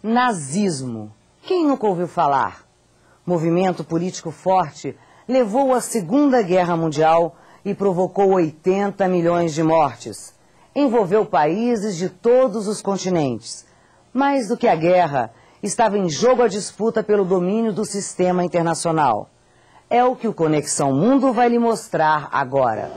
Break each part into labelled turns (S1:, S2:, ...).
S1: Nazismo. Quem nunca ouviu falar? Movimento político forte levou à Segunda Guerra Mundial e provocou 80 milhões de mortes. Envolveu países de todos os continentes. Mais do que a guerra, estava em jogo a disputa pelo domínio do sistema internacional. É o que o Conexão Mundo vai lhe mostrar agora.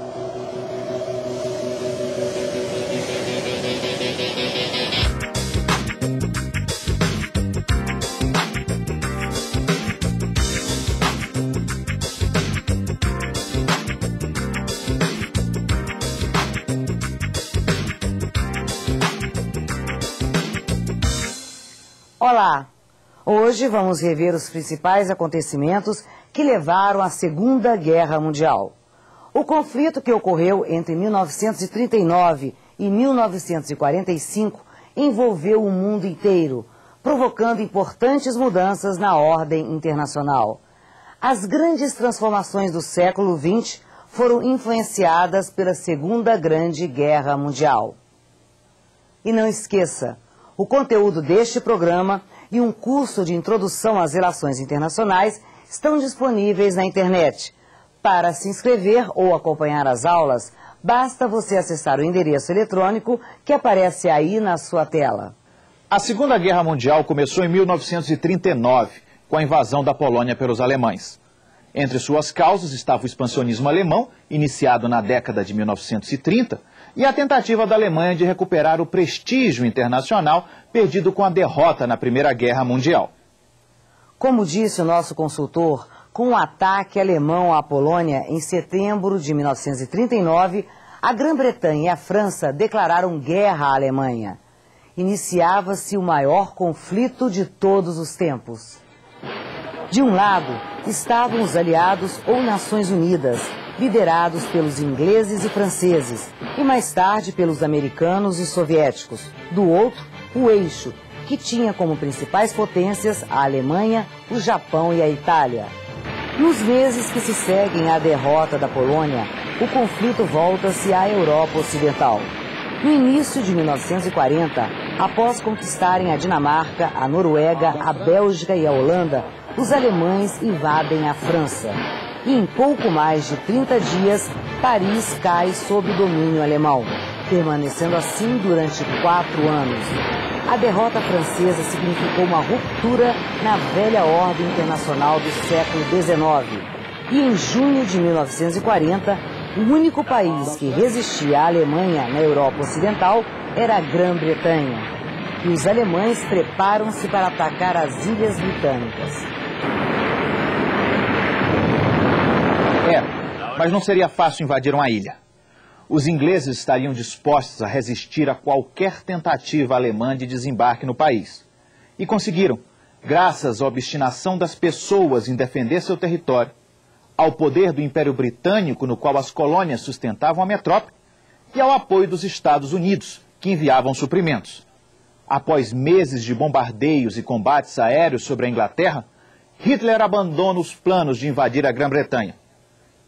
S1: Olá! Hoje vamos rever os principais acontecimentos que levaram à Segunda Guerra Mundial. O conflito que ocorreu entre 1939 e 1945 envolveu o mundo inteiro, provocando importantes mudanças na ordem internacional. As grandes transformações do século XX foram influenciadas pela Segunda Grande Guerra Mundial. E não esqueça, o conteúdo deste programa e um curso de introdução às relações internacionais estão disponíveis na internet. Para se inscrever ou acompanhar as aulas, basta você acessar o endereço eletrônico que aparece aí na sua tela.
S2: A Segunda Guerra Mundial começou em 1939, com a invasão da Polônia pelos alemães. Entre suas causas estava o expansionismo alemão, iniciado na década de 1930, e a tentativa da Alemanha de recuperar o prestígio internacional perdido com a derrota na Primeira Guerra Mundial.
S1: Como disse o nosso consultor, com o ataque alemão à Polônia em setembro de 1939, a Grã-Bretanha e a França declararam guerra à Alemanha. Iniciava-se o maior conflito de todos os tempos. De um lado, estavam os aliados ou Nações Unidas, liderados pelos ingleses e franceses, e mais tarde pelos americanos e soviéticos. Do outro, o eixo, que tinha como principais potências a Alemanha, o Japão e a Itália. Nos meses que se seguem à derrota da Polônia, o conflito volta-se à Europa Ocidental. No início de 1940, após conquistarem a Dinamarca, a Noruega, a Bélgica e a Holanda, os alemães invadem a França. E em pouco mais de 30 dias, Paris cai sob domínio alemão, permanecendo assim durante 4 anos. A derrota francesa significou uma ruptura na velha ordem internacional do século XIX. E em junho de 1940, o único país que resistia à Alemanha na Europa Ocidental era a Grã-Bretanha. E os alemães preparam-se para atacar as Ilhas Britânicas.
S2: Mas não seria fácil invadir uma ilha. Os ingleses estariam dispostos a resistir a qualquer tentativa alemã de desembarque no país. E conseguiram, graças à obstinação das pessoas em defender seu território, ao poder do Império Britânico, no qual as colônias sustentavam a metrópole, e ao apoio dos Estados Unidos, que enviavam suprimentos. Após meses de bombardeios e combates aéreos sobre a Inglaterra, Hitler abandona os planos de invadir a Grã-Bretanha.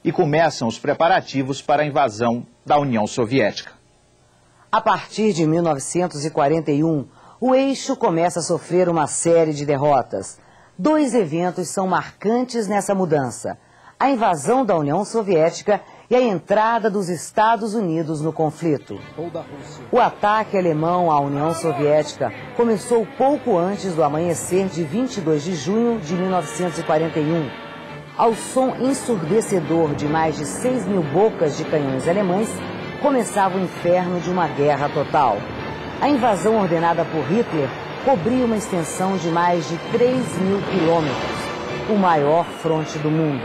S2: E começam os preparativos para a invasão da União Soviética.
S1: A partir de 1941, o eixo começa a sofrer uma série de derrotas. 2 eventos são marcantes nessa mudança: a invasão da União Soviética e a entrada dos Estados Unidos no conflito. O ataque alemão à União Soviética começou pouco antes do amanhecer de 22 de junho de 1941. Ao som ensurdecedor de mais de 6 mil bocas de canhões alemães, começava o inferno de uma guerra total. A invasão ordenada por Hitler cobria uma extensão de mais de 3 mil quilômetros, o maior fronte do mundo.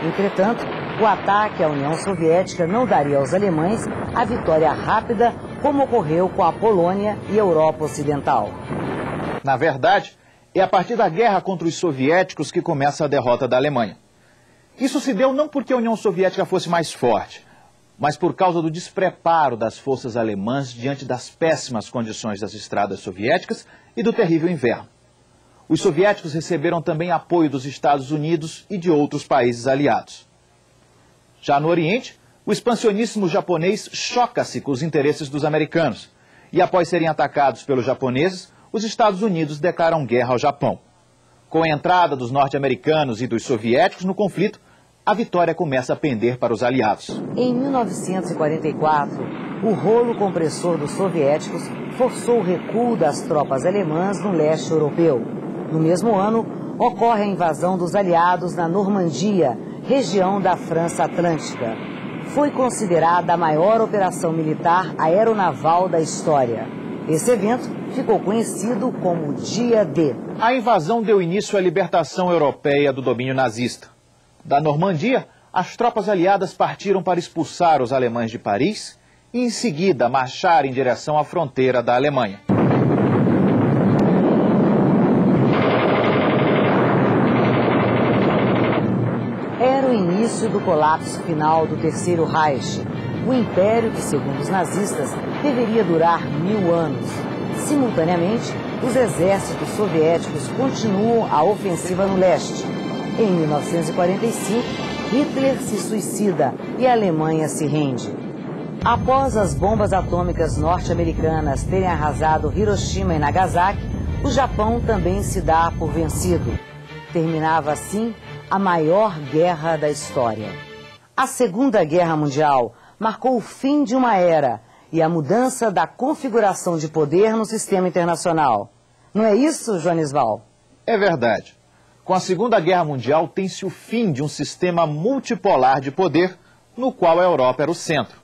S1: Entretanto, o ataque à União Soviética não daria aos alemães a vitória rápida, como ocorreu com a Polônia e a Europa Ocidental.
S2: Na verdade, é a partir da guerra contra os soviéticos que começa a derrota da Alemanha. Isso se deu não porque a União Soviética fosse mais forte, mas por causa do despreparo das forças alemãs diante das péssimas condições das estradas soviéticas e do terrível inverno. Os soviéticos receberam também apoio dos Estados Unidos e de outros países aliados. Já no Oriente, o expansionismo japonês choca-se com os interesses dos americanos. E após serem atacados pelos japoneses, os Estados Unidos declaram guerra ao Japão. Com a entrada dos norte-americanos e dos soviéticos no conflito, a vitória começa a pender para os aliados.
S1: Em 1944, o rolo compressor dos soviéticos forçou o recuo das tropas alemãs no leste europeu. No mesmo ano, ocorre a invasão dos aliados na Normandia, região da França Atlântica. Foi considerada a maior operação militar aeronaval da história. Esse evento ficou conhecido como Dia D.
S2: A invasão deu início à libertação europeia do domínio nazista. Da Normandia, as tropas aliadas partiram para expulsar os alemães de Paris e, em seguida, marchar em direção à fronteira da Alemanha.
S1: Era o início do colapso final do Terceiro Reich, o império que, segundo os nazistas, deveria durar 1000 anos. Simultaneamente, os exércitos soviéticos continuam a ofensiva no leste. Em 1945, Hitler se suicida e a Alemanha se rende. Após as bombas atômicas norte-americanas terem arrasado Hiroshima e Nagasaki, o Japão também se dá por vencido. Terminava assim a maior guerra da história. A Segunda Guerra Mundial marcou o fim de uma era e a mudança da configuração de poder no sistema internacional. Não é isso, Joanisval?
S2: É verdade. Com a Segunda Guerra Mundial tem-se o fim de um sistema multipolar de poder, no qual a Europa era o centro.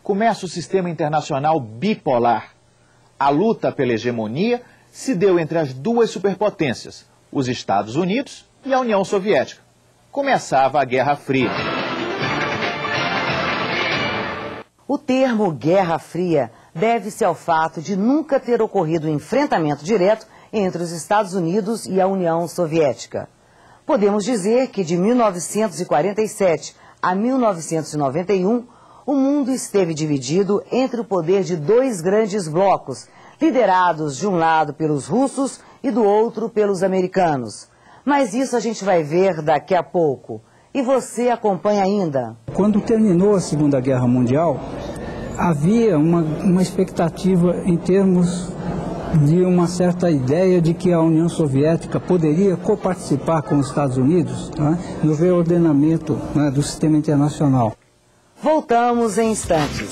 S2: Começa o sistema internacional bipolar. A luta pela hegemonia se deu entre as duas superpotências, os Estados Unidos e a União Soviética. Começava a Guerra Fria.
S1: O termo Guerra Fria deve-se ao fato de nunca ter ocorrido um enfrentamento direto entre os Estados Unidos e a União Soviética. Podemos dizer que de 1947 a 1991, o mundo esteve dividido entre o poder de dois grandes blocos, liderados de um lado pelos russos e do outro pelos americanos. Mas isso a gente vai ver daqui a pouco. E você acompanha ainda.
S3: Quando terminou a Segunda Guerra Mundial, havia uma expectativa em termos de uma certa ideia de que a União Soviética poderia coparticipar com os Estados Unidos, né, no reordenamento, né, do sistema internacional.
S1: Voltamos em instantes.